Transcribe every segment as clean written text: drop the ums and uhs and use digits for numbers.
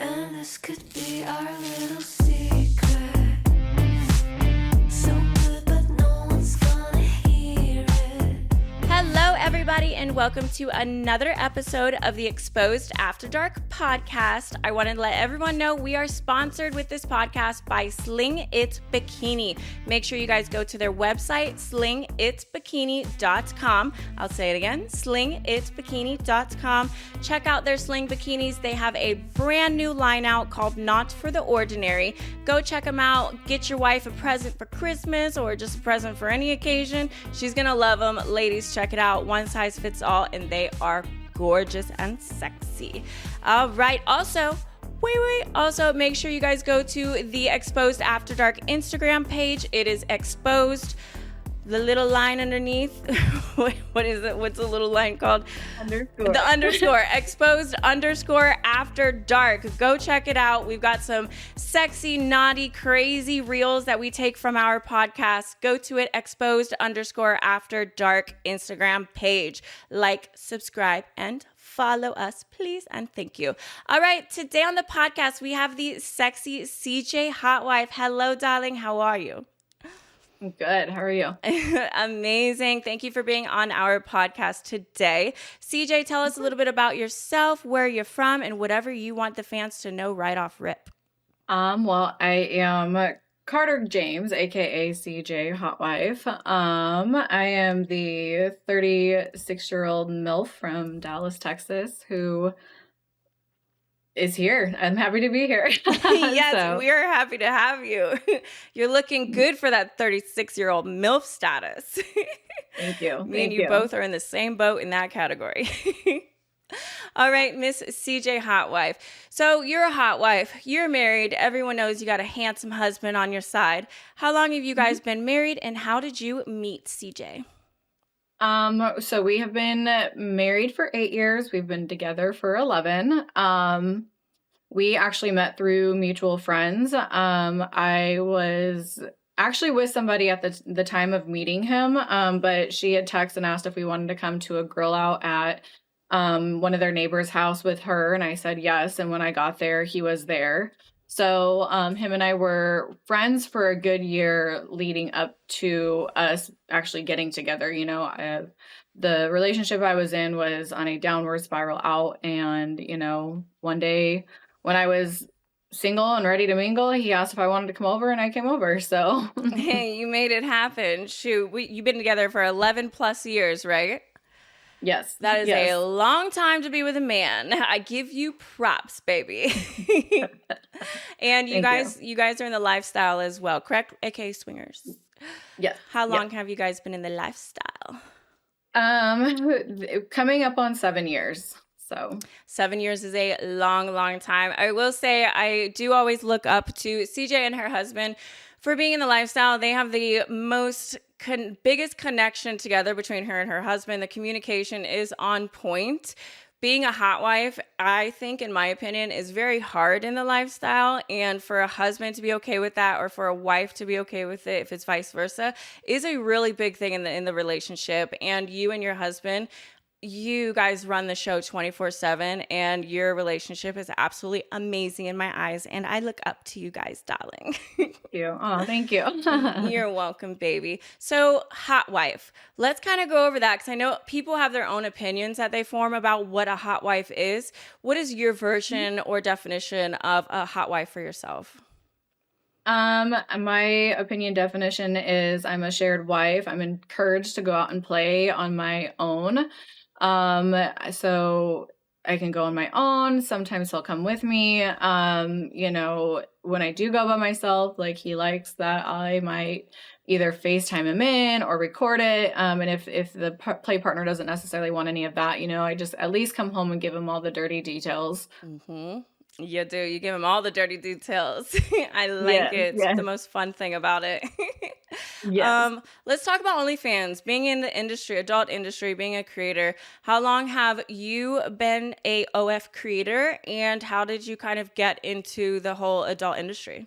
And this could be our little secret. So good, but no one's gonna hear it. Hello, everybody, and welcome to another episode of the Exposed After Dark podcast. I wanted to let everyone know we are sponsored with this podcast by Sling It Bikini. Make sure you guys go to their website, slingitbikini.com. I'll say it again, slingitbikini.com. Check out their sling bikinis. They have a brand new line out called Not for the Ordinary. Go check them out. Get your wife a present for Christmas or just a present for any occasion. She's going to love them. Ladies, check it out. One size fits all, and they are gorgeous and sexy. All right. Also, make sure you guys go to the Exposed After Dark Instagram page. It is exposed. The little line underneath, what is it? What's the little line called? Underscore. The underscore, exposed underscore after dark. Go check it out. We've got some sexy, naughty, crazy reels that we take from our podcast. Go to it, exposed underscore after dark Instagram page. Like, subscribe, and follow us, please, and thank you. All right, today on the podcast, we have the sexy CJ Hotwife. Hello, darling. How are you? Good. How are you? Amazing. Thank you for being on our podcast today. CJ, tell us a little bit about yourself, where you're from, and whatever you want the fans to know right off rip. Well, I am Carter James, aka CJ Hotwife. I am the 36-year-old MILF from Dallas, Texas, who is here. I'm happy to be here. Yes, we are happy to have you. You're looking good for that 36-year-old MILF status. Thank you. Me and you both are in the same boat in that category. All right, Miss CJ Hotwife. So you're a hotwife. You're married. Everyone knows you got a handsome husband on your side. How long have you guys been married, and how did you meet CJ? So we have been married for 8 years. We've been together for 11. We actually met through mutual friends. I was actually with somebody at the time of meeting him, but she had texted and asked if we wanted to come to a grill out at one of their neighbors' house with her, and I said yes. And when I got there, he was there. So him and I were friends for a good year leading up to us actually getting together. You know, the relationship I was in was on a downward spiral out. And, you know, one day when I was single and ready to mingle, he asked if I wanted to come over, and I came over. So Hey, you made it happen. Shoot, you've been together for 11 plus years, right? Yes. That is yes. a long time to be with a man. I give you props, baby. And you guys are in the lifestyle as well, correct? AKA swingers. Yes. How long have you guys been in the lifestyle? Coming up on 7 years. So 7 years is a long, long time. I will say I do always look up to CJ and her husband for being in the lifestyle. They have the biggest connection together between her and her husband. The communication is on point. Being a hotwife, I think, in my opinion, is very hard in the lifestyle. And for a husband to be okay with that, or for a wife to be okay with it, if it's vice versa, is a really big thing in the relationship. And you and your husband, you guys run the show 24/7, and your relationship is absolutely amazing in my eyes, and I look up to you guys, darling. Thank you. Oh, thank you. You're welcome, baby. So, hotwife, let's kind of go over that, because I know people have their own opinions that they form about what a hotwife is. What is your version or definition of a hotwife for yourself? My opinion definition is I'm a shared wife. I'm encouraged to go out and play on my own. So I can go on my own. Sometimes he'll come with me. You know, when I do go by myself, like, he likes that I might either FaceTime him in or record it. And if the play partner doesn't necessarily want any of that, you know, I just at least come home and give him all the dirty details. Mm-hmm. You do. You give him all the dirty details. I like it. It's the most fun thing about it. Yes. Let's talk about OnlyFans. Being in the industry, adult industry, being a creator. How long have you been a OF creator, and how did you kind of get into the whole adult industry?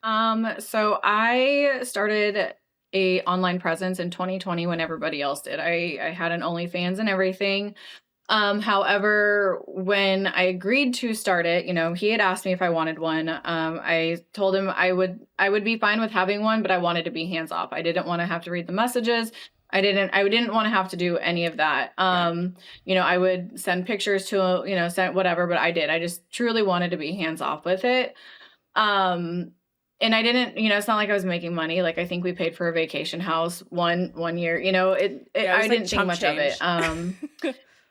So I started a online presence in 2020 when everybody else did. I had an OnlyFans and everything. However, when I agreed to start it, he had asked me if I wanted one. I told him I would be fine with having one, but I wanted to be hands off. I didn't want to have to read the messages. I didn't want to have to do any of that. I would send pictures to, send whatever, but I just truly wanted to be hands off with it. And I didn't, it's not like I was making money. Like, I think we paid for a vacation house one year, I didn't think much of it.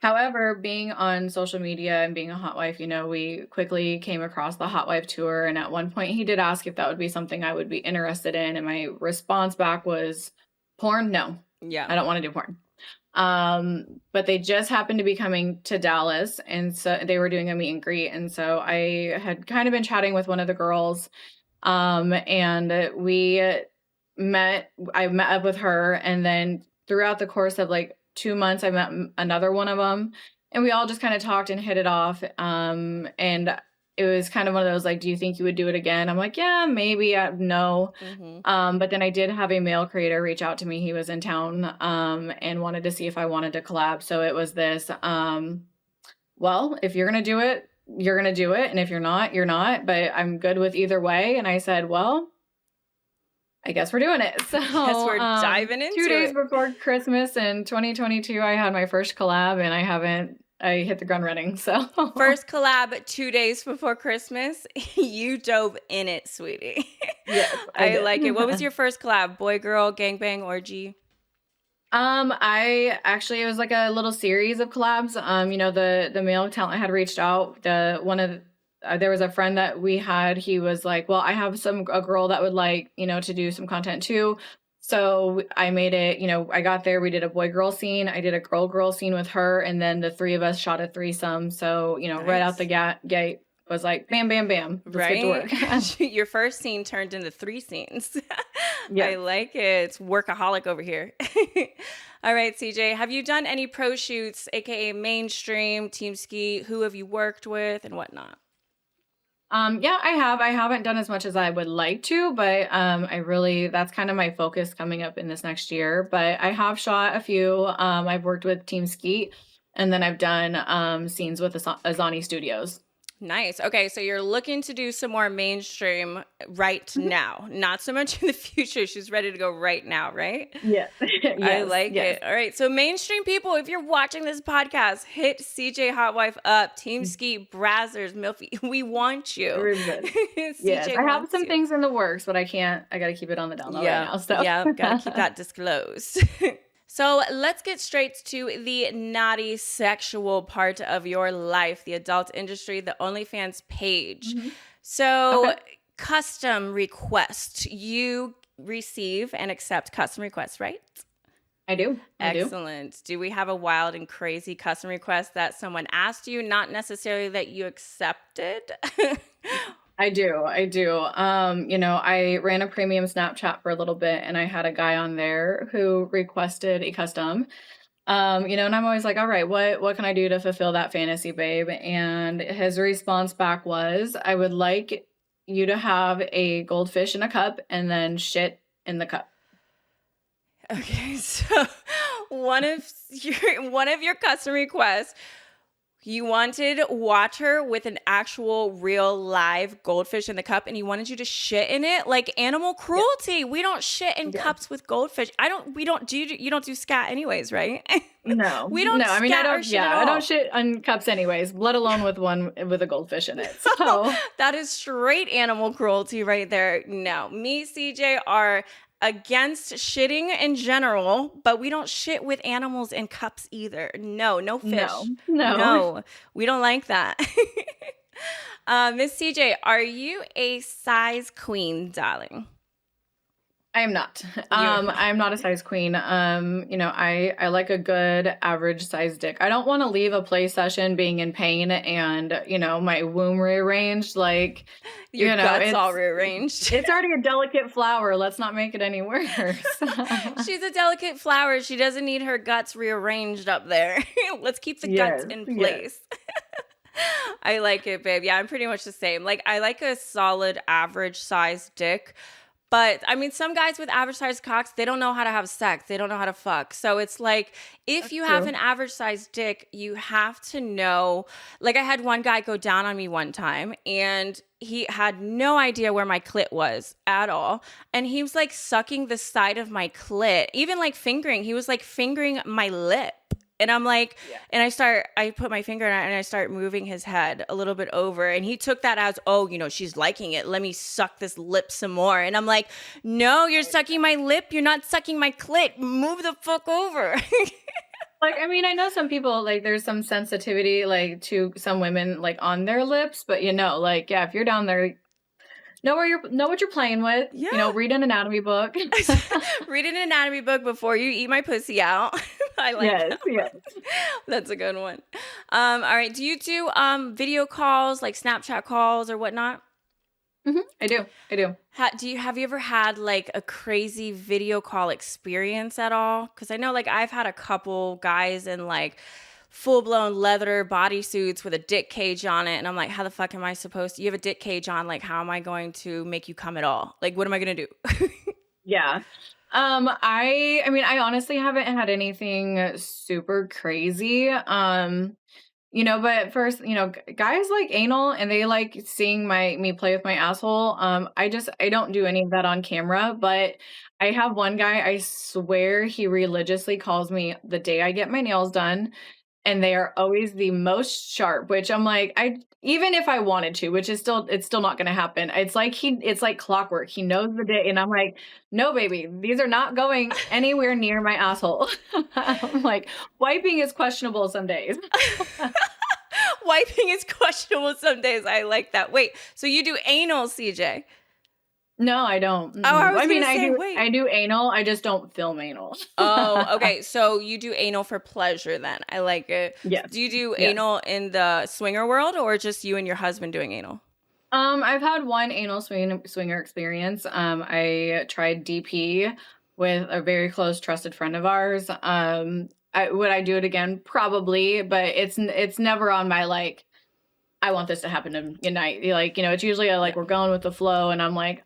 However, being on social media and being a hotwife, we quickly came across the Hotwife tour. And at one point he did ask if that would be something I would be interested in. And my response back was, porn? No. Yeah. I don't want to do porn. But they just happened to be coming to Dallas. And so they were doing a meet and greet. And so I had kind of been chatting with one of the girls. And I met up with her. And then throughout the course of like 2 months, I met another one of them, and we all just kind of talked and hit it off. And it was kind of one of those, like, do you think you would do it again? I'm like, yeah, maybe. No. Mm-hmm. But then I did have a male creator reach out to me. He was in town, and wanted to see if I wanted to collab. So it was this, well, if you're going to do it, you're going to do it. And if you're not, you're not, but I'm good with either way. And I said, well, I guess we're doing it. So Guess we're diving into 2 days it. before Christmas in 2022, I had my first collab, and I hit the ground running. So First collab 2 days before Christmas. You dove in it, sweetie. Yes, I did. like it. What was your first collab? Boy, girl, gangbang, orgy? It was like a little series of collabs. The male talent had reached out. There was a friend that we had. He was like, well, I have a girl that would like, to do some content too. So I made it, I got there, we did a boy girl scene. I did a girl scene with her. And then the three of us shot a threesome. So, Nice. Right out the gate was like, bam, bam, bam. Let's Right? get to work. Your first scene turned into 3 scenes. Yeah. I like it. It's workaholic over here. All right, CJ, have you done any pro shoots, aka mainstream, team ski? Who have you worked with and whatnot? Yeah, I have. I haven't done as much as I would like to, but that's kind of my focus coming up in this next year. But I have shot a few. I've worked with Team Skeet, and then I've done scenes with Azani Studios. Nice. Okay, so you're looking to do some more mainstream right now, not so much in the future. She's ready to go right now, right? Yeah. I like it. All right, so mainstream people, if you're watching this podcast, hit CJ Hotwife up, Team Ski, Brazzers, Milfy. We want you. We're good. CJ Yes, I have wants some you. things in the works, but I got to keep it on the down low right now. So. Yeah, gotta keep that disclosed. So let's get straight to the naughty sexual part of your life, the adult industry, the OnlyFans page. Mm-hmm. So Okay. custom requests, you receive and accept custom requests, right? I do. Excellent. Do we have a wild and crazy custom request that someone asked you, not necessarily that you accepted? I do. I ran a premium Snapchat for a little bit, and I had a guy on there who requested a custom. And I'm always like, all right, what can I do to fulfill that fantasy, babe? And his response back was, I would like you to have a goldfish in a cup and then shit in the cup. Okay, so one of your custom requests, you wanted water with an actual real live goldfish in the cup, and you wanted you to shit in it, like animal cruelty. Yeah. We don't shit in cups with goldfish. You don't do scat anyways, right? No, we don't. No, I mean, I don't. Shit I don't shit on cups anyways, let alone with one with a goldfish in it. So that is straight animal cruelty right there. No, me, CJ are against shitting in general, but we don't shit with animals in cups either. No fish. No, we don't like that. Miss CJ, are you a size queen, darling? I am not. I'm not a size queen. I like a good average size dick. I don't want to leave a play session being in pain and, my womb rearranged. Like, your guts all rearranged. It's already a delicate flower. Let's not make it any worse. She's a delicate flower. She doesn't need her guts rearranged up there. Let's keep the guts in place. Yes. I like it, babe. Yeah, I'm pretty much the same. Like, I like a solid average size dick. But I mean, some guys with average sized cocks, they don't know how to have sex. They don't know how to fuck. So it's like, if That's you have true. an average sized dick, you have to know. Like, I had one guy go down on me one time and he had no idea where my clit was at all. And he was like sucking the side of my clit, even like fingering. He was like fingering my lip. And I'm like, and I put my finger in it and I start moving his head a little bit over. And he took that as, oh, you know, she's liking it. Let me suck this lip some more. And I'm like, no, you're sucking my lip. You're not sucking my clit. Move the fuck over. Like, I mean, I know some people, like, there's some sensitivity, like, to some women, like, on their lips, but like, yeah, if you're down there, know what you're playing with. Yeah. Read an anatomy book. Read an anatomy book before you eat my pussy out. I like that. Yes. That's a good one. All right. Do you do video calls, like Snapchat calls or whatnot? I do. Have you ever had like a crazy video call experience at all? Because I know like I've had a couple guys in like full-blown leather bodysuits with a dick cage on it, and I'm like, how the fuck am I supposed to? You have a dick cage on, like how am I going to make you come at all? Like what am I gonna do? Yeah. I mean, I honestly haven't had anything super crazy. But first, guys like anal and they like seeing me play with my asshole. I don't do any of that on camera, but I have one guy, I swear he religiously calls me the day I get my nails done, and they are always the most sharp, which I'm like, even if I wanted to, which is it's still not going to happen. It's like clockwork. He knows the day, and I'm like, no, baby, these are not going anywhere near my asshole. I'm like, wiping is questionable some days. Wiping is questionable some days. I like that. Wait, so you do anal, CJ? No, I don't. Oh, I mean, I do anal. I just don't film anal. Oh, okay. So you do anal for pleasure then. I like it. Yes. Do you do anal in the swinger world or just you and your husband doing anal? I've had one anal swinger experience. I tried DP with a very close trusted friend of ours. Would I do it again? Probably, but it's never on my like, I want this to happen tonight. Like, it's usually we're going with the flow, and I'm like,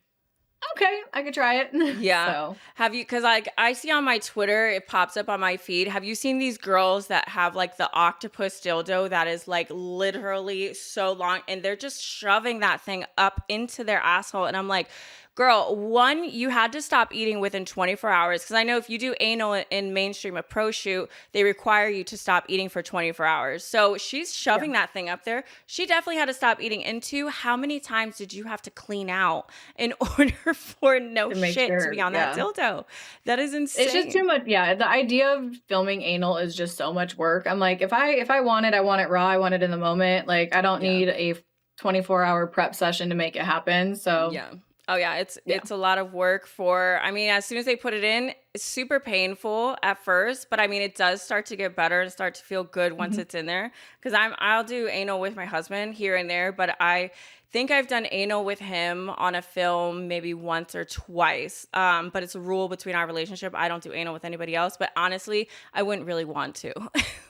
okay, I could try it. Yeah. So. Have you, because like I see on my Twitter, it pops up on my feed. Have you seen these girls that have like the octopus dildo that is like literally so long and they're just shoving that thing up into their asshole? And I'm like, girl, one, you had to stop eating within 24 hours. Because I know if you do anal in mainstream, a pro shoot, they require you to stop eating for 24 hours. So she's shoving that thing up there. She definitely had to stop eating. And two, how many times did you have to clean out in order for to be on that dildo? That is insane. It's just too much. Yeah. The idea of filming anal is just so much work. I'm like, if I want it, I want it raw. I want it in the moment. Like, I don't need a 24-hour prep session to make it happen. So yeah. Oh yeah, it's a lot of work I mean, as soon as they put it in, it's super painful at first, but I mean, it does start to get better and start to feel good once it's in there. Because I'll do anal with my husband here and there, but I think I've done anal with him on a film maybe once or twice. But it's a rule between our relationship. I don't do anal with anybody else, but honestly, I wouldn't really want to.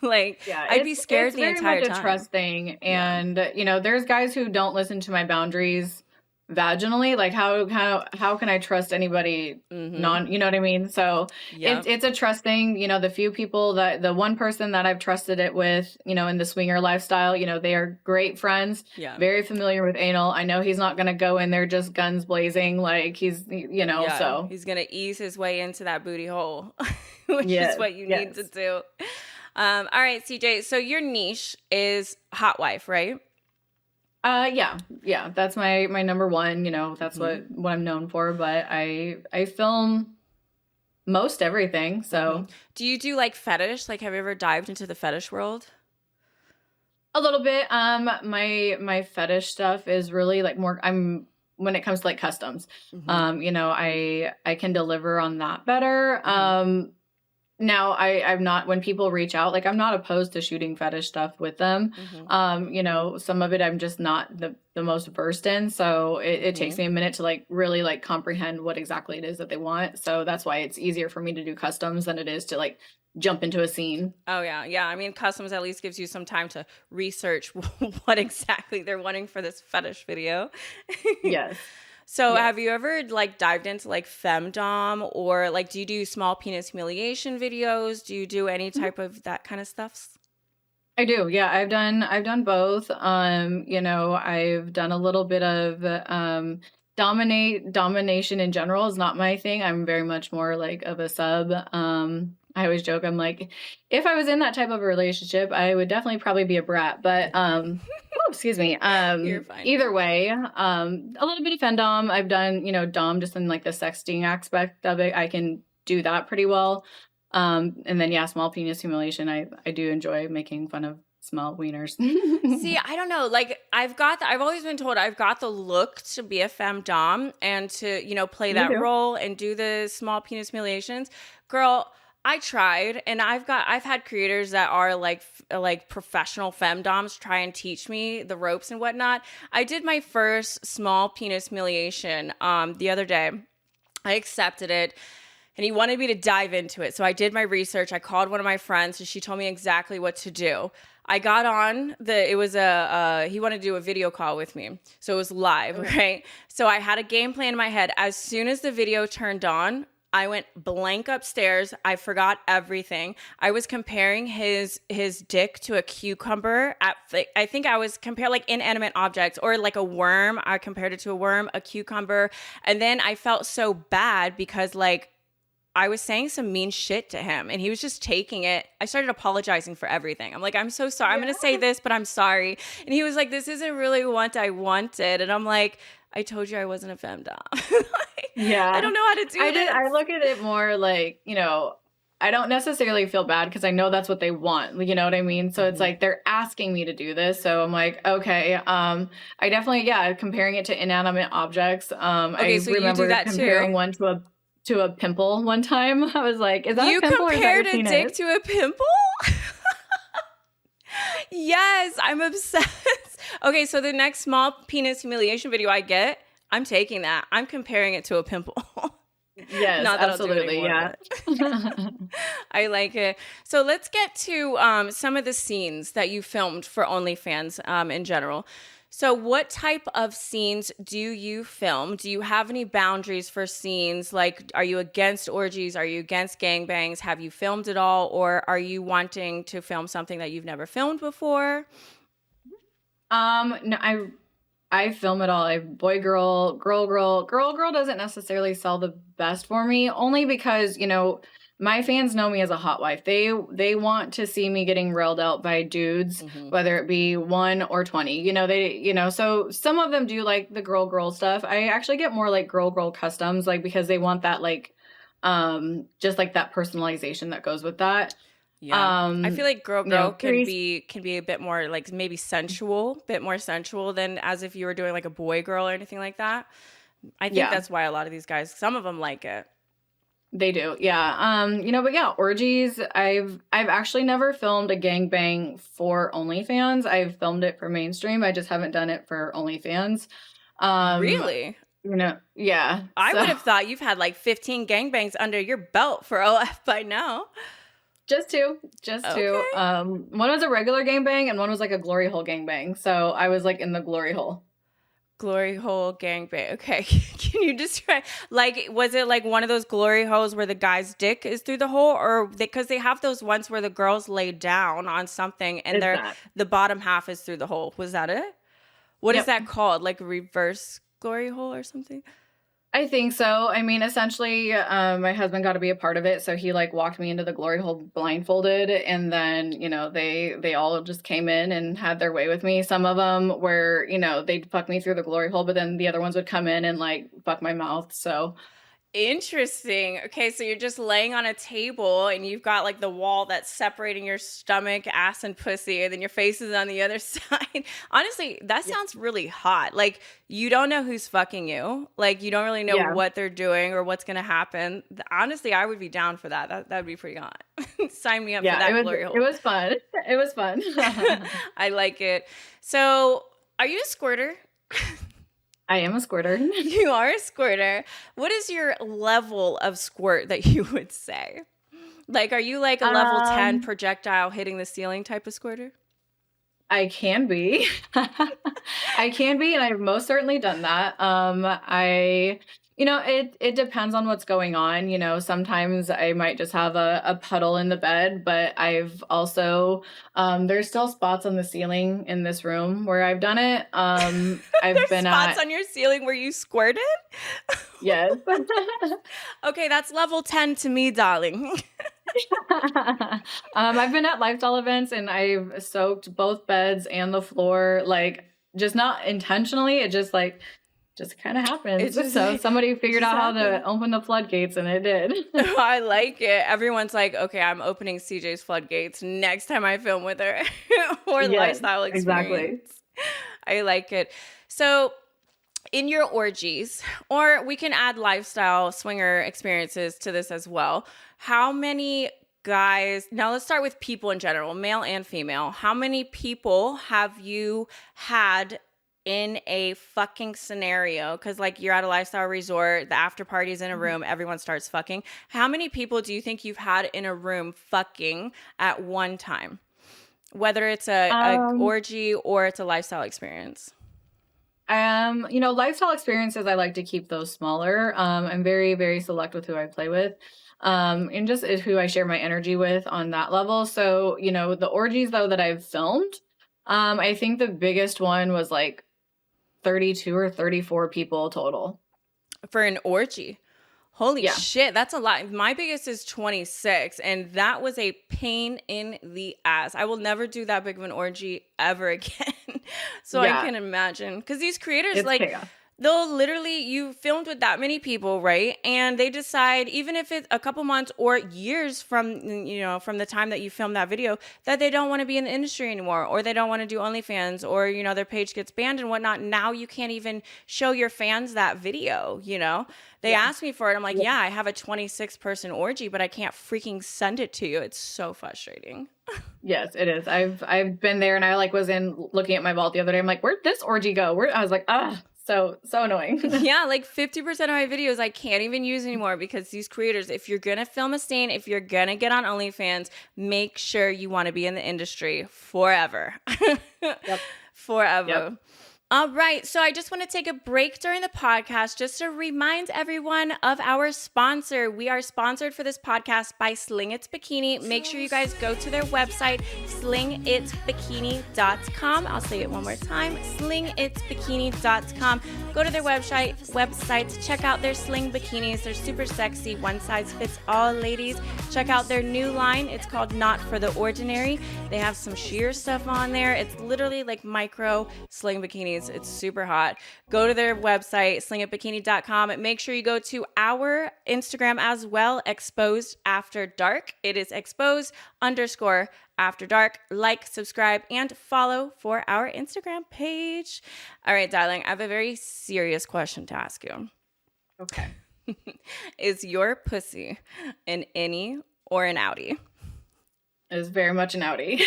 I'd be scared the entire time. It's very much a trust thing, and there's guys who don't listen to my boundaries vaginally. Like how can I trust anybody you know what I mean? So it's a trust thing. The few people the one person that I've trusted it with, in the swinger lifestyle, they are great friends, very familiar with anal. I know he's not going to go in there just guns blazing. Like he's, so he's going to ease his way into that booty hole, which is what you need to do. All right, CJ. So your niche is Hotwife, right? Yeah, that's my number one, that's what I'm known for, but I film most everything. So do you do like fetish? Like, have you ever dived into the fetish world? A little bit. My fetish stuff is really like more, when it comes to like customs, I can deliver on that better. Now I'm not, when people reach out, like I'm not opposed to shooting fetish stuff with them. Some of it I'm just not the most versed in. So it takes me a minute to like really like comprehend what exactly it is that they want. So that's why it's easier for me to do customs than it is to like jump into a scene. Oh yeah. Yeah. I mean, customs at least gives you some time to research what exactly they're wanting for this fetish video. Yes. So Yes. have you ever like dived into like femdom, or like do you do small penis humiliation videos? Do you do any type of that kind of stuff? I do. Yeah, I've done both. I've done a little bit of domination in general is not my thing. I'm very much more like of a sub. I always joke, I'm like, if I was in that type of a relationship, I would definitely probably be a brat. But oh, excuse me. You're fine. Either way, a little bit of femdom. I've done, dom just in like the sexting aspect of it. I can do that pretty well. And then yeah, small penis humiliation. I do enjoy making fun of small wieners. See, I don't know. Like I've always been told I've got the look to be a femdom and to, play You that do. role and do the small penis humiliations. Girl, I tried, and I've had creators that are like professional femdoms try and teach me the ropes and whatnot. I did my first small penis humiliation the other day. I accepted it. And he wanted me to dive into it. So I did my research. I called one of my friends, and she told me exactly what to do. I got on he wanted to do a video call with me. So it was live, right? So I had a game plan in my head. As soon as the video turned on, I went blank upstairs. I forgot everything. I was comparing his dick to a cucumber. I think I was comparing like inanimate objects or like a worm. I compared it to a worm, a cucumber. And then I felt so bad because like I was saying some mean shit to him and he was just taking it. I started apologizing for everything. I'm like, I'm so sorry. I'm going to say this, but I'm sorry. And he was like, this isn't really what I wanted. And I'm like, I told you I wasn't a femdom. Yeah. I don't know how to do this. I look at it more like, I don't necessarily feel bad because I know that's what they want. You know what I mean? So it's like they're asking me to do this. So I'm like, okay. I definitely, comparing it to inanimate objects. Okay, I so you do remember that comparing too? one to a pimple one time. I was like, is that You a pimple or is that compared your a penis? dick to a pimple? Yes, I'm obsessed. Okay, so the next small penis humiliation video I get, I'm taking that. I'm comparing it to a pimple. Yes, Not that I'll do it absolutely. anymore, Yeah. I like it. So let's get to some of the scenes that you filmed for OnlyFans in general. So what type of scenes do you film? Do you have any boundaries for scenes? Like, are you against orgies? Are you against gangbangs? Have you filmed it all? Or are you wanting to film something that you've never filmed before? No, I film it all. I boy, girl, girl doesn't necessarily sell the best for me, only because, my fans know me as a hot wife. They want to see me getting railed out by dudes, whether it be 1 or 20. So some of them do like the girl stuff. I actually get more like girl customs, like because they want that like just like that personalization that goes with that. Yeah, I feel like girl can Grace- be a bit more like maybe bit more sensual than as if you were doing like a boy girl or anything like that. I think Yeah. that's why a lot of these guys, some of them like it. They do, yeah. But yeah, orgies. I've actually never filmed a gangbang for OnlyFans. I've filmed it for mainstream. I just haven't done it for OnlyFans. Really? Yeah. I So- would have thought you've had like 15 gangbangs under your belt for OF by now. Just two. Okay. One was a regular gangbang and one was like a glory hole gangbang. So I was like in the glory hole. Glory hole gangbang. Okay. Can you describe, like, was it like one of those glory holes where the guy's dick is through the hole, or because they have those ones where the girls lay down on something and It's that. the bottom half is through the hole? Was that it? What is Yep. that called? Like a reverse glory hole or something? I think so. I mean, essentially, my husband got to be a part of it, so he like walked me into the glory hole blindfolded, and then they all just came in and had their way with me. Some of them were they'd fuck me through the glory hole, but then the other ones would come in and like fuck my mouth. So Interesting. Okay, so you're just laying on a table and you've got like the wall that's separating your stomach, ass, and pussy, and then your face is on the other side. Honestly, that sounds really hot. Like, you don't know who's fucking you. Like, you don't really know Yeah. what they're doing or what's going to happen. Honestly, I would be down for that. That would be pretty hot. Sign me up for yeah, that it glory hole. was fun. It was fun. I like it. So, are you a squirter? I am a squirter. You are a squirter. What is your level of squirt that you would say? Like, are you like a level 10 projectile hitting the ceiling type of squirter? I can be. I can be, and I've most certainly done that. It depends on what's going on. Sometimes I might just have a puddle in the bed, but I've also, there's still spots on the ceiling in this room where I've done it. I've There's been spots at, on your ceiling where you squirted? yes. Okay, that's level 10 to me, darling. I've been at lifestyle events and I've soaked both beds and the floor, like just not intentionally. It just kind of happens. So somebody figured out how to open the floodgates, and it did. I like it. Everyone's like, okay, I'm opening CJ's floodgates next time I film with her or Yes, lifestyle experience. exactly. I like it. So in your orgies, or we can add lifestyle swinger experiences to this as well. How many guys, now let's start with people in general, male and female. How many people have you had in a fucking scenario? Because like you're at a lifestyle resort, the after party's in a room, everyone starts fucking. How many people do you think you've had in a room fucking at one time? Whether it's a orgy or it's a lifestyle experience. Lifestyle experiences, I like to keep those smaller. I'm very, very select with who I play with. And just who I share my energy with on that level. So, the orgies though that I've filmed, I think the biggest one was like 32 or 34 people total. For an orgy. Holy Yeah. shit, that's a lot. My biggest is 26, and that was a pain in the ass. I will never do that big of an orgy ever again. So Yeah. I can imagine. Because these creators, It's like, chaos. they'll literally, you filmed with that many people, right? And they decide, even if it's a couple months or years from the time that you filmed that video, that they don't want to be in the industry anymore, or they don't want to do OnlyFans, or, their page gets banned and whatnot. Now you can't even show your fans that video, They asked me for it. I'm like, yeah, I have a 26-person orgy, but I can't freaking send it to you. It's so frustrating. Yes, it is. I've been there, and I was in looking at my vault the other day. I'm like, where'd this orgy go? I was like, so annoying. Yeah, like 50% of my videos I can't even use anymore because these creators, if you're going to film a scene, if you're going to get on OnlyFans, make sure you want to be in the industry forever. Yep. Forever. Yep. All right, so I just want to take a break during the podcast just to remind everyone of our sponsor. We are sponsored for this podcast by Sling It's Bikini. Make sure you guys go to their website, slingitsbikini.com. I'll say it one more time, slingitsbikini.com. Go to their website, check out their sling bikinis. They're super sexy, one size fits all, ladies. Check out their new line. It's called Not For The Ordinary. They have some sheer stuff on there. It's literally like micro sling bikinis. It's super hot. Go to their website, slingitbikini.com. Make sure you go to our Instagram as well, Exposed After Dark. It is exposed_after dark. Like, subscribe, and follow for our Instagram page. All right, darling, I have a very serious question to ask you. Okay. Is your pussy an innie or an outie? It is very much an outie.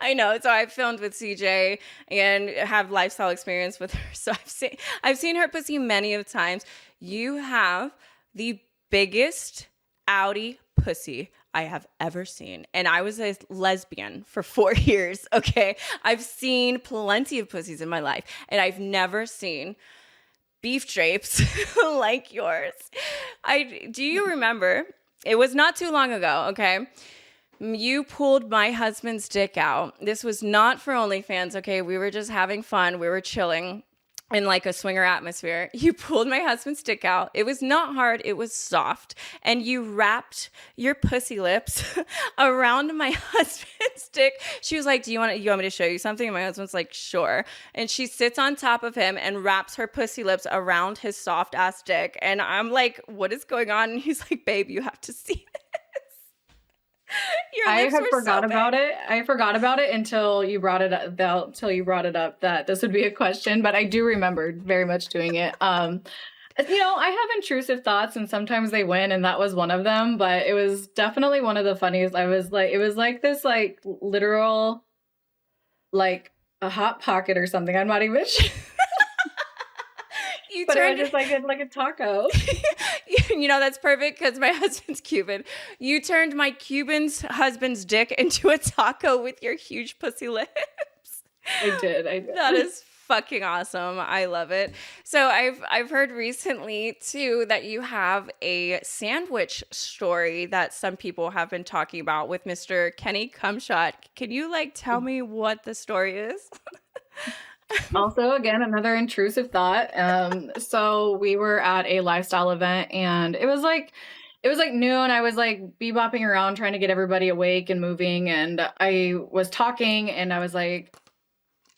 I know. So I filmed with CJ and have lifestyle experience with her. So I've seen her pussy many of times. You have the biggest outie pussy I have ever seen. And I was a lesbian for 4 years. Okay. I've seen plenty of pussies in my life, and I've never seen beef drapes like yours. Do you remember? It was not too long ago. Okay. You pulled my husband's dick out. This was not for OnlyFans, okay? We were just having fun. We were chilling in like a swinger atmosphere. You pulled my husband's dick out. It was not hard. It was soft. And you wrapped your pussy lips around my husband's dick. She was like, you want me to show you something? And my husband's like, sure. And she sits on top of him and wraps her pussy lips around his soft ass dick. And I'm like, what is going on? And he's like, babe, you have to see this. I had forgot about it. I forgot about it until you brought it up. That this would be a question, but I do remember very much doing it. I have intrusive thoughts, and sometimes they win, and that was one of them. But it was definitely one of the funniest. It was like this, like literal, like a hot pocket or something. I'm not even sure. You But it turned was just like a taco. that's perfect because my husband's Cuban. You turned my Cuban's husband's dick into a taco with your huge pussy lips. I did. That is fucking awesome. I love it. So I've heard recently too that you have a sandwich story that some people have been talking about with Mr. Kenny Cumshot. Can you tell me what the story is? Also, again, another intrusive thought. So we were at a lifestyle event, and it was like noon. I was like bebopping around trying to get everybody awake and moving, and I was talking, and I was like,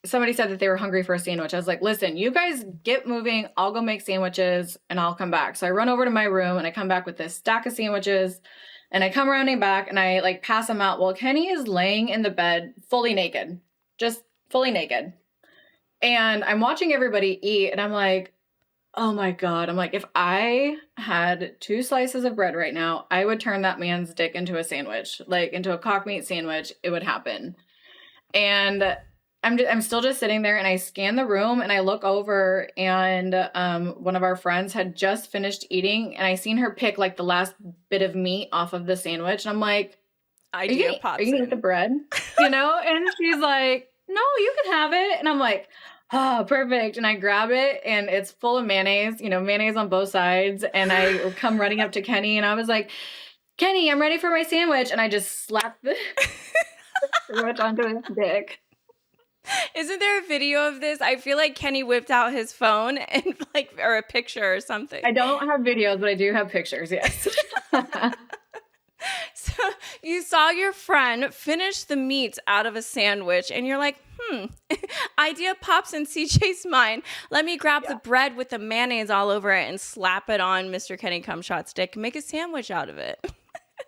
somebody said that they were hungry for a sandwich. I was like, listen, you guys get moving. I'll go make sandwiches and I'll come back. So I run over to my room and I come back with this stack of sandwiches, and I come running back and I pass them out. Well, Kenny is laying in the bed fully naked, just fully naked. And I'm watching everybody eat and I'm like, oh my God. I'm like, if I had 2 slices of bread right now, I would turn that man's dick into a sandwich, into a cock meat sandwich. It would happen. And I'm still just sitting there, and I scan the room and I look over, and one of our friends had just finished eating, and I seen her pick the last bit of meat off of the sandwich. And I'm like, are you gonna eat the bread? And she's like, no, you can have it. And I'm like, oh, perfect. And I grab it, and it's full of mayonnaise, mayonnaise on both sides. And I come running up to Kenny, and I was like, Kenny, I'm ready for my sandwich. And I just slapped the sandwich onto his dick. Isn't there a video of this? I feel like Kenny whipped out his phone and or a picture or something. I don't have videos, but I do have pictures. Yes. So you saw your friend finish the meat out of a sandwich, and you're like, idea pops in CJ's mind. Let me grab the bread with the mayonnaise all over it and slap it on Mr. Kenny Cumshot's dick and make a sandwich out of it.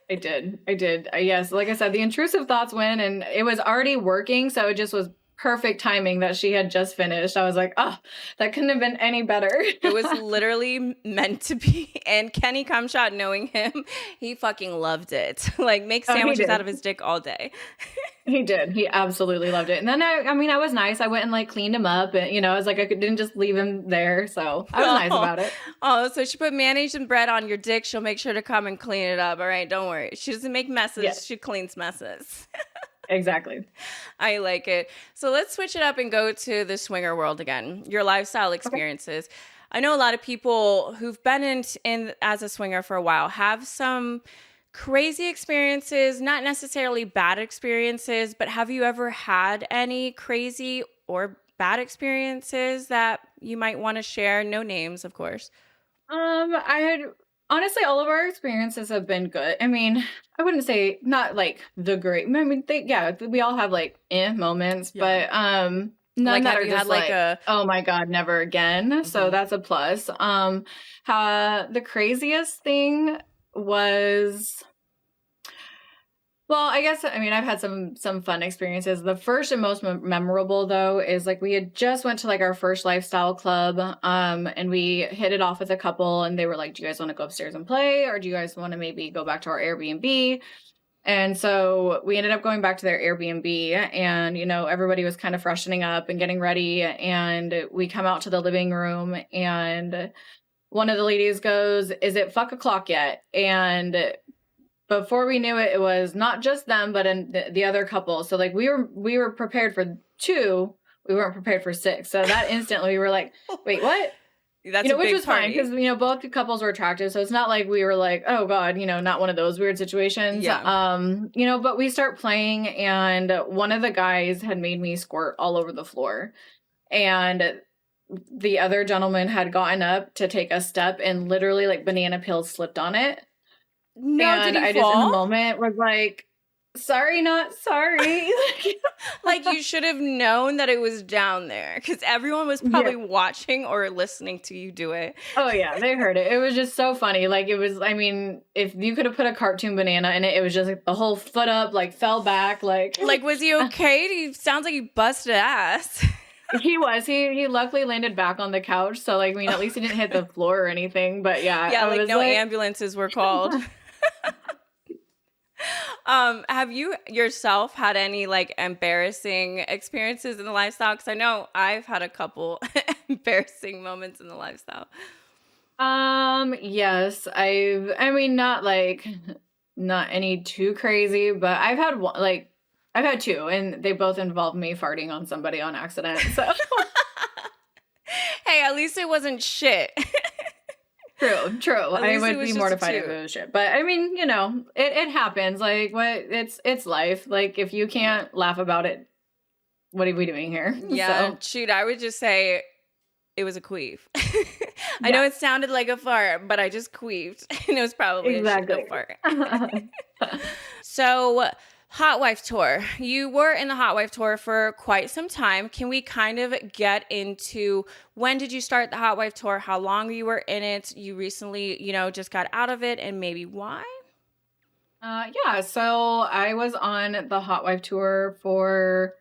I did. Yes. Like I said, the intrusive thoughts win, and it was already working. So it just was perfect timing that she had just finished. I was like, oh, that couldn't have been any better. It was literally meant to be. And Kenny Cumshot, knowing him, he fucking loved it. Make sandwiches out of his dick all day. He did. He absolutely loved it. And then I was nice. I went and cleaned him up, and I was like, didn't just leave him there. So I was nice about it. Oh, so she put mayonnaise and bread on your dick. She'll make sure to come and clean it up. All right, don't worry. She doesn't make messes. Yes. She cleans messes. Exactly. I like it. So let's switch it up and go to the swinger world again. Your lifestyle experiences. Okay. I know a lot of people who've been in as a swinger for a while have some crazy experiences, not necessarily bad experiences, but have you ever had any crazy or bad experiences that you might want to share? No names, of course. Honestly, all of our experiences have been good. I mean, I wouldn't say not the great. I mean, we all have moments, but none that are just oh my God, never again. Mm-hmm. So that's a plus. The craziest thing was, well, I guess, I've had some fun experiences. The first and most memorable, though, is we had just went to our first lifestyle club, and we hit it off with a couple, and they were like, do you guys want to go upstairs and play, or do you guys want to maybe go back to our Airbnb? And so we ended up going back to their Airbnb, and, everybody was kind of freshening up and getting ready, and we come out to the living room, and one of the ladies goes, is it fuck o'clock yet? And before we knew it, it was not just them, but the other couple. So we were prepared for 2. We weren't prepared for 6. So that instantly we were like, wait, what? That's a which big was party. fine because both the couples were attractive. So it's not like we were like, oh God, not one of those weird situations. Yeah. But we start playing, and one of the guys had made me squirt all over the floor, and the other gentleman had gotten up to take a step, and literally banana peels slipped on it. No, and did he I fall? just in the moment was like, sorry, not sorry. You should have known that it was down there, because everyone was probably watching or listening to you do it. Oh yeah, they heard it. It was just so funny. It was, if you could have put a cartoon banana in it, it was just the whole foot up, fell back, was he okay? He sounds like he busted ass. He was. He luckily landed back on the couch, so at least he didn't hit the floor or anything. But yeah, it was no ambulances were called. Have you yourself had any embarrassing experiences in the lifestyle? Because I know I've had a couple. embarrassing moments in the lifestyle? Yes, not any too crazy, but I've had one, like, I've had two, and they both involved me farting on somebody on accident. So Hey, at least it wasn't shit. true. At I least it would was be just a mortified if toot. it was shit. But I mean, it happens. Like, what? It's life. Like, if you can't laugh about it, what are we doing here? Yeah, So shoot, I would just say it was a queef. I know it sounded like a fart, but I just queefed, and it was probably exactly. a fart. So, Hot Wife Tour. You were in the Hot Wife Tour for quite some time. Can we kind of get into when did you start the Hot Wife Tour? How long you were in it? You recently, just got out of it, and maybe why? Yeah. So I was on the Hot Wife tour for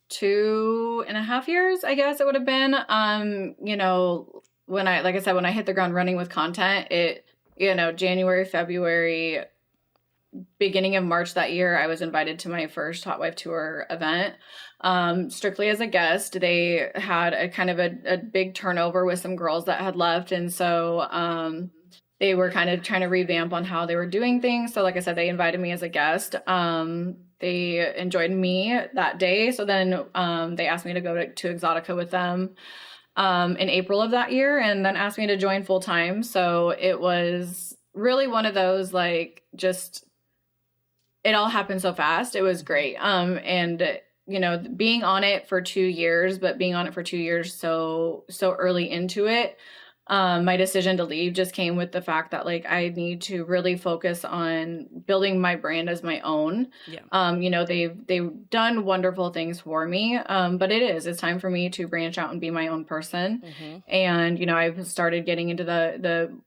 2.5 years, I guess it would have been. Like I said, when I hit the ground running with content, January, February, beginning of March that year, I was invited to my first Hot Wife Tour event, strictly as a guest. They had a kind of a big turnover with some girls that had left. And so they were kind of trying to revamp on how they were doing things. So like I said, they invited me as a guest. They enjoyed me that day. So then they asked me to go to Exotica with them in April of that year, and then asked me to join full time. So it was really one of those, like, just, it all happened so fast. It was great. And being on it for 2 years, but being on it for 2 years so early into it, my decision to leave just came with the fact that, like, I need to really focus on building my brand as my own. Yeah. They've done wonderful things for me, but it's time for me to branch out and be my own person. Mm-hmm. And I've started getting into the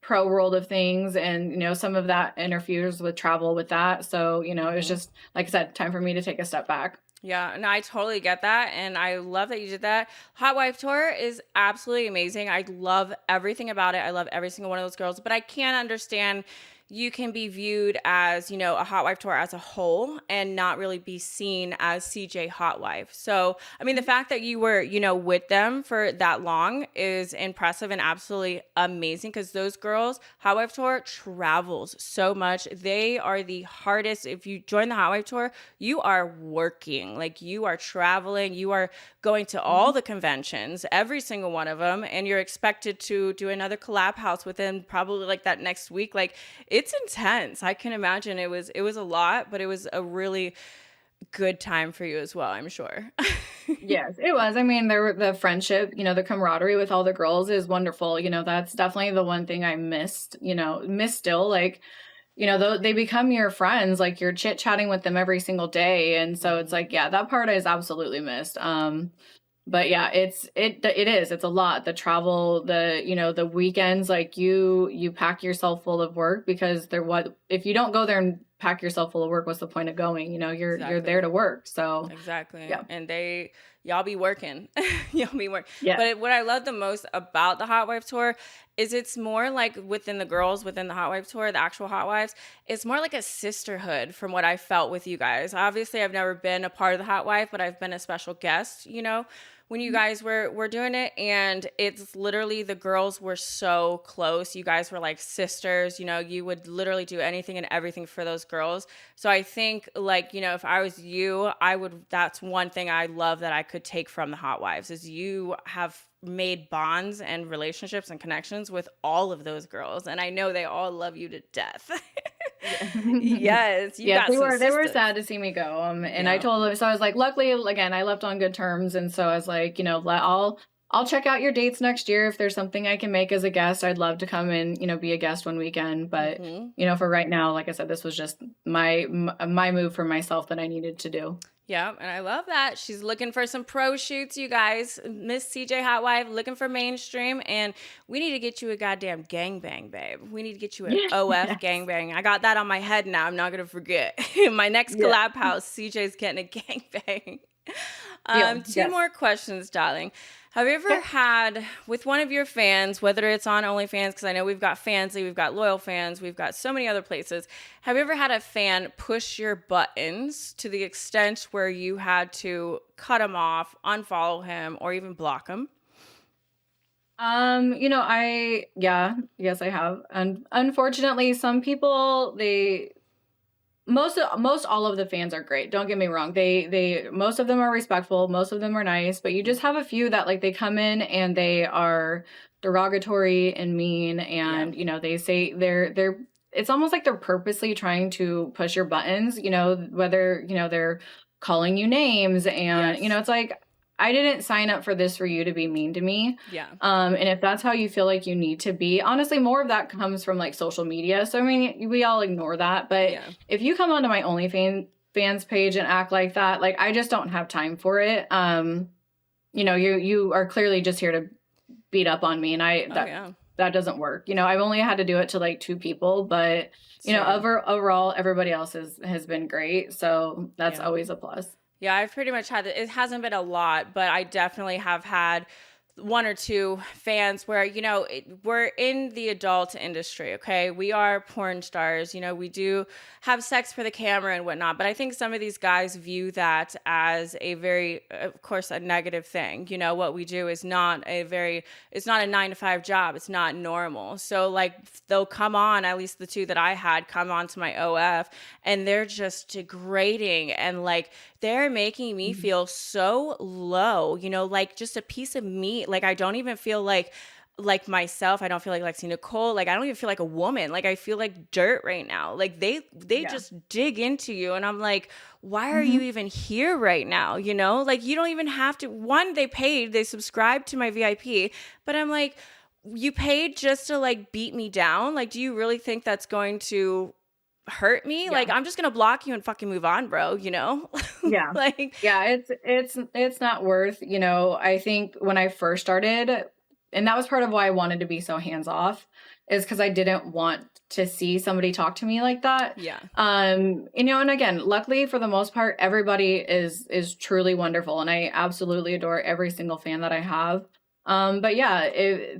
pro world of things, and some of that interferes with travel with that. So it was just, like I said, time for me to take a step back. Yeah, and I totally get that, and I love that you did that. Hot Wife Tour is absolutely amazing. I love everything about it. I love every single one of those girls, but I can't understand you can be viewed as, a Hot Wife Tour as a whole and not really be seen as CJ Hot Wife. So, I mean, the fact that you were, with them for that long is impressive and absolutely amazing, because those girls, Hot Wife Tour travels so much. They are the hardest. If you join the Hot Wife Tour, you are working, like, you are traveling, you are going to all the conventions, every single one of them, and you're expected to do another collab house within probably like that next week. Like, it's intense. I can imagine it was a lot, but it was a really good time for you as well, I'm sure. Yes, it was. I mean, the friendship, the camaraderie with all the girls is wonderful. That's definitely the one thing I missed, miss still. Like, they become your friends, like, you're chit chatting with them every single day. And so it's like, yeah, that part is absolutely missed. But yeah, it's a lot. The travel, the weekends, like, you pack yourself full of work, because if you don't go there and pack yourself full of work, what's the point of going? You're there to work. So Exactly. yeah. And y'all be working. Y'all be working. Yeah. But what I love the most about the Hot Wife Tour is it's more like within the girls, within the Hot Wife Tour, the actual Hot Wives, it's more like a sisterhood from what I felt with you guys. Obviously, I've never been a part of the Hot Wife, but I've been a special guest, when you guys were doing it, and it's literally, the girls were so close. You guys were like sisters, you would literally do anything and everything for those girls. So I think, like, if I was you, that's one thing I love that I could take from the Hot Wives, is you have made bonds and relationships and connections with all of those girls, and I know they all love you to death. Yes, yeah, they were sad to see me go. And I told them, so I was like, luckily, again, I left on good terms, and so I was like, I'll check out your dates next year. If there's something I can make as a guest, I'd love to come and be a guest one weekend. But for right now, like I said, this was just my move for myself that I needed to do. Yeah, and I love that. She's looking for some pro shoots, you guys. Miss CJ Hot Wife, looking for mainstream, and we need to get you a goddamn gangbang, babe. We need to get you an OF gangbang. I got that on my head now. I'm not going to forget. My next collab house, CJ's getting a gangbang. Two Yes. more questions, darling. Have you ever had with one of your fans, whether it's on OnlyFans, because I know we've got Fansly, we've got Loyal Fans, we've got so many other places. Have you ever had a fan push your buttons to the extent where you had to cut him off, unfollow him, or even block him? Yes, I have. And unfortunately, some people, most all of the fans are great. Don't get me wrong. Most of them are respectful, most of them are nice, but you just have a few that like they come in and they are derogatory and mean, and they say they're it's almost like they're purposely trying to push your buttons, whether, they're calling you names, and Yes. it's like, I didn't sign up for this for you to be mean to me. Yeah. And if that's how you feel like you need to be, honestly, more of that comes from like social media. So I mean, we all ignore that. But if you come onto my OnlyFans page and act like that, like I just don't have time for it. You are clearly just here to beat up on me, and that doesn't work. I've only had to do it to like 2 people, but overall, everybody else has been great. So that's always a plus. Yeah, I've pretty much had it. It hasn't been a lot, but I definitely have had 1 or 2 fans where, we're in the adult industry, okay? We are porn stars, we do have sex for the camera and whatnot, but I think some of these guys view that as a very, of course, a negative thing. What we do is it's not a 9-to-5 job. It's not normal. So like they'll come on, at least the 2 that I had come on to my OF, and they're just degrading and like they're making me feel so low, like just a piece of meat. Like I don't even feel like myself. I don't feel like Lexi Nicole. Like I don't even feel like a woman. Like I feel like dirt right now. Like they just dig into you, and I'm like, why are you even here right now? Like you don't even have to. One, they subscribed to my VIP, but I'm like, you paid just to like beat me down. Like, do you really think that's going to hurt me? Like I'm just gonna block you and fucking move on, bro. It's not worth. I think when I first started, and that was part of why I wanted to be so hands off, is because I didn't want to see somebody talk to me like that. And again, luckily for the most part, everybody is truly wonderful, and I absolutely adore every single fan that I have. But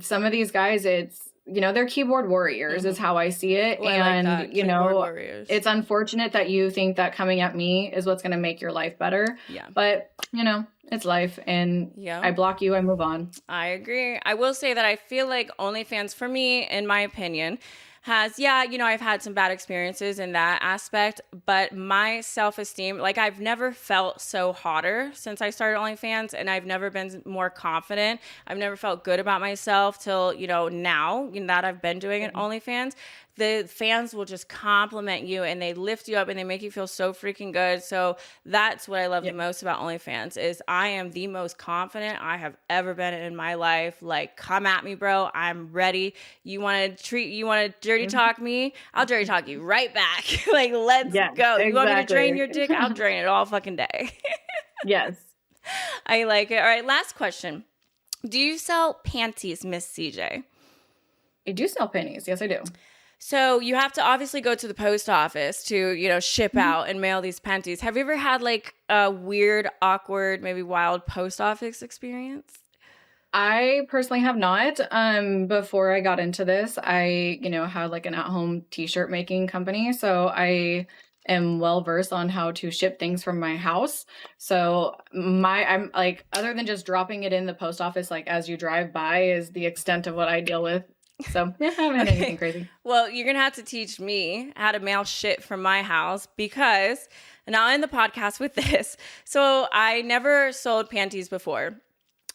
some of these guys, they're keyboard warriors is how I see it. Well, and, like that. It's unfortunate that you think that coming at me is what's going to make your life better. Yeah. But, it's life, and I block you, I move on. I agree. I will say that I feel like OnlyFans, for me, in my opinion, has, I've had some bad experiences in that aspect, but my self-esteem, like I've never felt so hotter since I started OnlyFans, and I've never been more confident. I've never felt good about myself till, now that I've been doing it OnlyFans. The fans will just compliment you and they lift you up and they make you feel so freaking good. So that's what I love the most about OnlyFans is I am the most confident I have ever been in my life. Like, come at me, bro. I'm ready. You want to dirty talk me? I'll dirty talk you right back. Like, let's go. Exactly. You want me to drain your dick? I'll drain it all fucking day. Yes. I like it. All right, last question. Do you sell panties, Miss CJ? I do sell panties. Yes, I do. So you have to obviously go to the post office to, ship out and mail these panties. Have you ever had like a weird, awkward, maybe wild post office experience? I personally have not. Before I got into this, I, had like an at-home t-shirt making company. So I am well versed on how to ship things from my house. So I'm like, other than just dropping it in the post office, like as you drive by, is the extent of what I deal with. So I haven't had anything crazy. Well, you're going to have to teach me how to mail shit from my house because, and I'll end the podcast with this. So I never sold panties before.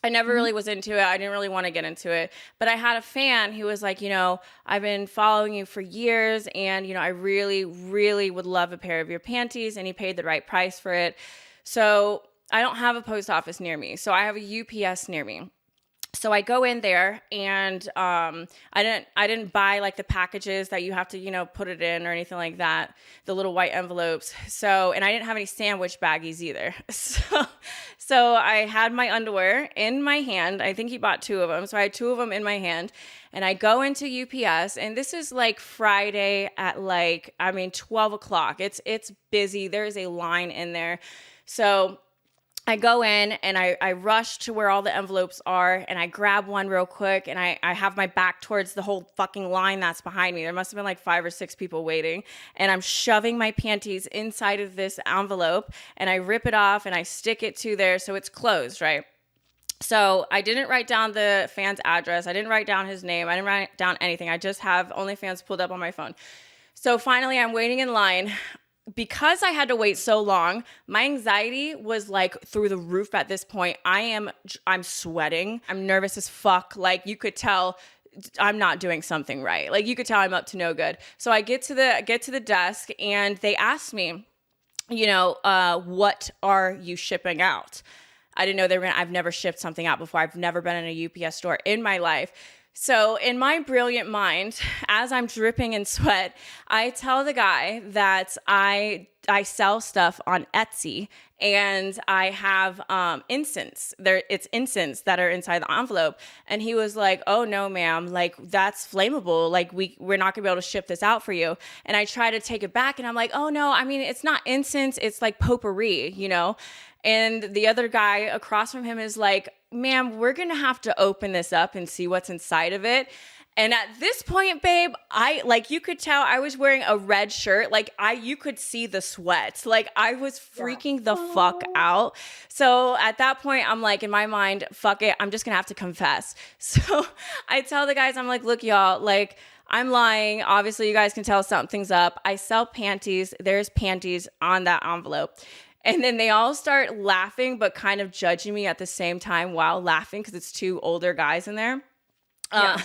I never really was into it. I didn't really want to get into it. But I had a fan who was like, I've been following you for years and, I really, really would love a pair of your panties. And he paid the right price for it. So I don't have a post office near me. So I have a UPS near me. So I go in there and I didn't buy like the packages that you have to, put it in or anything like that, the little white envelopes. So, and I didn't have any sandwich baggies either. So I had my underwear in my hand. I think he bought 2 of them. So I had 2 of them in my hand and I go into UPS and this is like Friday at 12 o'clock. It's busy. There's a line in there. So I go in and I rush to where all the envelopes are and I grab one real quick and I have my back towards the whole fucking line that's behind me. There must have been like 5 or 6 people waiting, and I'm shoving my panties inside of this envelope and I rip it off and I stick it to there so it's closed, right? So I didn't write down the fan's address. I didn't write down his name. I didn't write down anything. I just have OnlyFans pulled up on my phone. So finally I'm waiting in line. Because I had to wait so long, my anxiety was like through the roof at this point. I'm sweating. I'm nervous as fuck. Like you could tell I'm not doing something right. Like you could tell I'm up to no good. So I get to the desk and they asked me, what are you shipping out? I didn't know I've never shipped something out before. I've never been in a UPS store in my life. So in my brilliant mind, as I'm dripping in sweat, I tell the guy that I sell stuff on Etsy and I have incense. It's incense that are inside the envelope. And he was like, "Oh no, ma'am, like that's flammable. Like we're not gonna be able to ship this out for you." And I try to take it back and I'm like, "Oh no, I mean it's not incense, it's like potpourri, And the other guy across from him is like, "Ma'am, we're going to have to open this up and see what's inside of it." And at this point, babe, you could tell I was wearing a red shirt. You could see the sweat. Like I was freaking the fuck out. So at that point, I'm like, in my mind, fuck it. I'm just going to have to confess. So I tell the guys, I'm like, "Look, y'all, like I'm lying. Obviously, you guys can tell something's up. I sell panties. There's panties on that envelope." And then they all start laughing, but kind of judging me at the same time while laughing because it's 2 older guys in there. Yeah.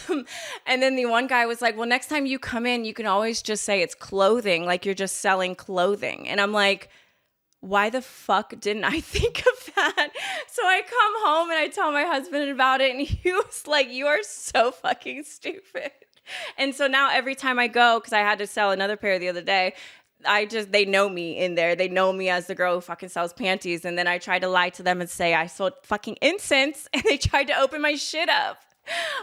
And then the one guy was like, "Well, next time you come in, you can always just say it's clothing, like you're just selling clothing." And I'm like, why the fuck didn't I think of that? So I come home and I tell my husband about it, and he was like, "You are so fucking stupid." And so now every time I go, because I had to sell another pair the other day, they know me in there. They know me as the girl who fucking sells panties. And then I tried to lie to them and say I sold fucking incense, and they tried to open my shit up.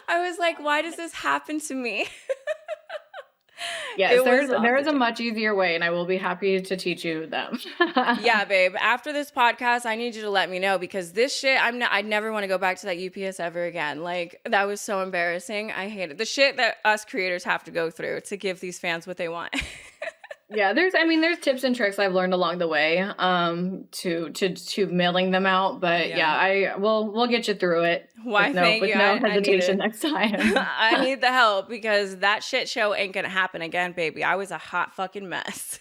I was like, why does this happen to me? Yes, there is a much easier way, and I will be happy to teach you them. Yeah, babe. After this podcast, I need you to let me know, because this shit, I'd never want to go back to that UPS ever again. Like, that was so embarrassing. I hate it. The shit that us creators have to go through to give these fans what they want. Yeah, there's tips and tricks I've learned along the way to mailing them out, but we'll get you through it. Why? With no hesitation next time. I need the help, because that shit show ain't gonna happen again, baby. I was a hot fucking mess.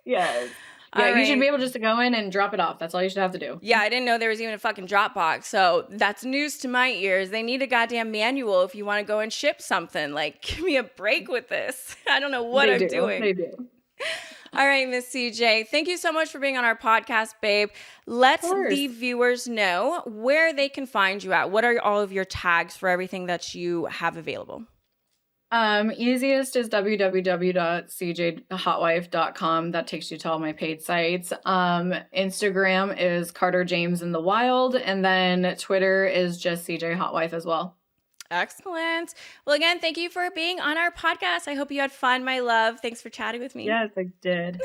Yes. Yeah, you should be able just to go in and drop it off. That's all you should have to do. Yeah, I didn't know there was even a fucking drop box. So that's news to my ears. They need a goddamn manual if you want to go and ship something. Like, give me a break with this. I don't know what I'm doing. They do. All right, Miss CJ, thank you so much for being on our podcast, babe. Let the viewers know where they can find you at. What are all of your tags for everything that you have available? Easiest is www.cjhotwife.com. That takes you to all my paid sites. Instagram is Carter James in the Wild, and then Twitter is just CJ Hotwife as well. Excellent. Well, again, thank you for being on our podcast. I hope you had fun, my love. Thanks for chatting with me. Yes, I did.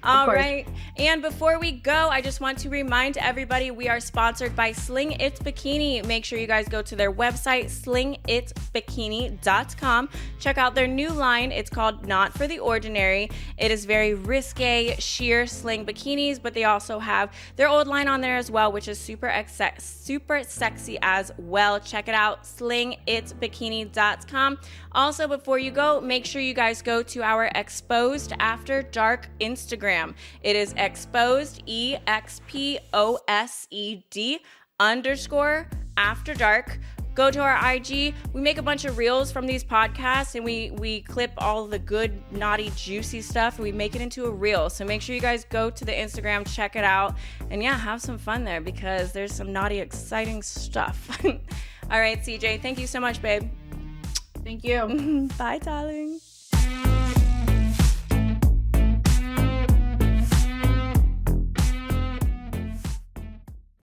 All right. And before we go, I just want to remind everybody we are sponsored by Sling It Bikini. Make sure you guys go to their website, slingitbikini.com. Check out their new line. It's called Not for the Ordinary. It is very risque, sheer sling bikinis, but they also have their old line on there as well, which is super sexy as well. Check it out. slingitbikini.com. Also, before you go, make sure you guys go to our Exposed After Dark Instagram. It is exposed, EXPOSED _after dark. Go to our IG. We make a bunch of reels from these podcasts, and we clip all the good, naughty, juicy stuff, and we make it into a reel. So make sure you guys go to the Instagram, check it out, and yeah, have some fun there, because there's some naughty, exciting stuff. All right, CJ, thank you so much, babe. Thank you. Bye, darling.